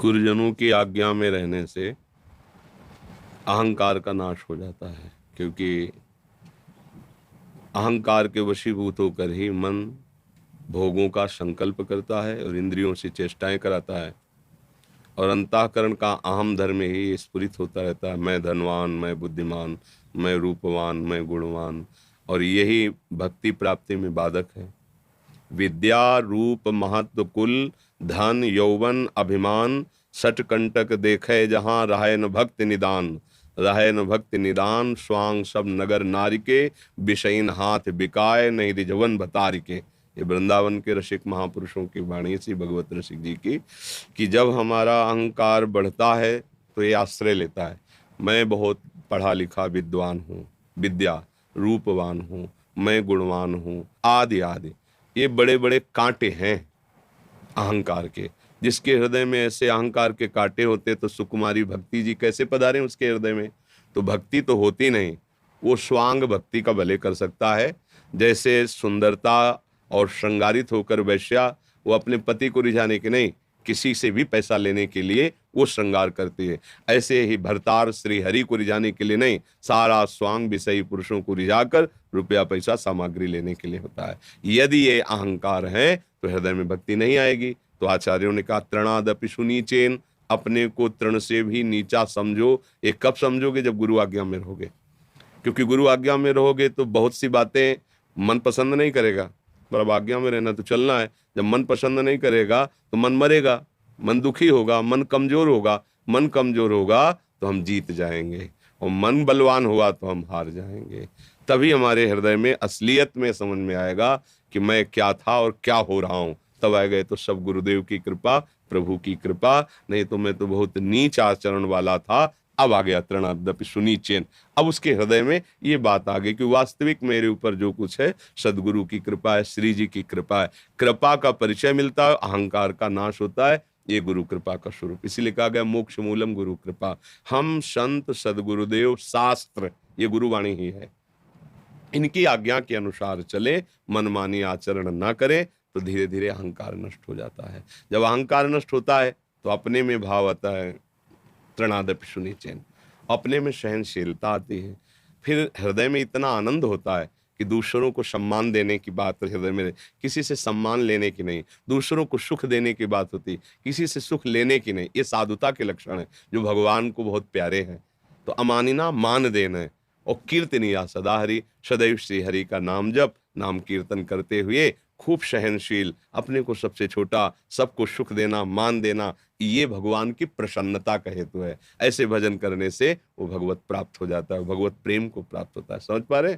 गुरुजनों की आज्ञा में रहने से अहंकार का नाश हो जाता है, क्योंकि अहंकार के वशीभूत होकर ही मन भोगों का संकल्प करता है और इंद्रियों से चेष्टाएं कराता है और अंतःकरण का अहम धर्म ही स्फुरित होता रहता है। मैं धनवान, मैं बुद्धिमान, मैं रूपवान, मैं गुणवान, और यही भक्ति प्राप्ति में बाधक है। विद्या रूप महत्व कुल धन यौवन अभिमान सट कंटक देखे जहां रहे न भक्त निदान, रहे न भक्त निदान स्वांग सब नगर नारी के विषयीन हाथ बिकाए नहीं रिजवन बतारी के। ये वृंदावन के रसिक महापुरुषों की वाणी सी भगवत रसिक जी की, कि जब हमारा अहंकार बढ़ता है तो ये आश्रय लेता है, मैं बहुत पढ़ा लिखा विद्वान हूँ, विद्या रूपवान हूँ, मैं गुणवान हूँ, आदि आदि। ये बड़े बड़े कांटे हैं अहंकार के। जिसके हृदय में ऐसे अहंकार के कांटे होते तो सुकुमारी भक्ति जी कैसे पधारे उसके हृदय में? तो भक्ति तो होती नहीं, वो स्वांग भक्ति का भले कर सकता है। जैसे सुंदरता और श्रृंगारित होकर वैश्या वो अपने पति को रिझाने के नहीं, किसी से भी पैसा लेने के लिए वो श्रृंगार करती है, ऐसे ही भरतार श्री हरि को रिझाने के लिए नहीं, सारा स्वांग विषयी पुरुषों को रिझाकर रुपया पैसा सामग्री लेने के लिए होता है। यदि ये अहंकार है तो हृदय में भक्ति नहीं आएगी। तो आचार्यों ने कहा तृणादपि सुनीचेन, अपने को तृण से भी नीचा समझो। ये कब समझोगे? जब गुरु आज्ञा में रहोगे, क्योंकि गुरु आज्ञा में रहोगे तो बहुत सी बातें मन पसंद नहीं करेगा, पर अब आज्ञा में रहना तो चलना है। जब मन पसंद नहीं करेगा तो मन मरेगा, मन दुखी होगा, मन कमजोर होगा। मन कमजोर होगा तो हम जीत जाएंगे, और मन बलवान हुआ तो हम हार जाएंगे। तभी हमारे हृदय में असलियत में समझ में आएगा कि मैं क्या था और क्या हो रहा हूँ। तब आएगा तो सब गुरुदेव की कृपा, प्रभु की कृपा, नहीं तो मैं तो बहुत नीच आचरण वाला था। अब आ गया तृणादपि सुनीचेन। अब उसके हृदय में ये बात आ गई कि वास्तविक मेरे ऊपर जो कुछ है सदगुरु की कृपा है, श्री जी की कृपा है। कृपा का परिचय मिलता है, अहंकार का नाश होता है, ये गुरु कृपा का स्वरूप। इसीलिए कहा गया मोक्ष मूलम गुरु कृपा। हम संत सदगुरुदेव शास्त्र ये गुरुवाणी ही है, इनकी आज्ञा के अनुसार चले, मनमानी आचरण ना करें तो धीरे धीरे अहंकार नष्ट हो जाता है। जब अहंकार नष्ट होता है तो अपने में भाव आता है, तृणादपि सुनीचेन, अपने में सहनशीलता आती है। फिर हृदय में इतना आनंद होता है कि दूसरों को सम्मान देने की बात हृदय में, किसी से सम्मान लेने की नहीं, दूसरों को सुख देने की बात होती, किसी से सुख लेने की नहीं। ये साधुता के लक्षण है जो भगवान को बहुत प्यारे हैं। तो अमानिना मान देना है, और कीर्तनिया सदा हरि, सदैव श्री हरि का नाम जप, नाम कीर्तन करते हुए खूब सहनशील, अपने को सबसे छोटा, सबको सुख देना, मान देना, ये भगवान की प्रसन्नता का हेतु है। ऐसे भजन करने से वो भगवत प्राप्त हो जाता है, भगवत प्रेम को प्राप्त होता है। समझ पा रहे?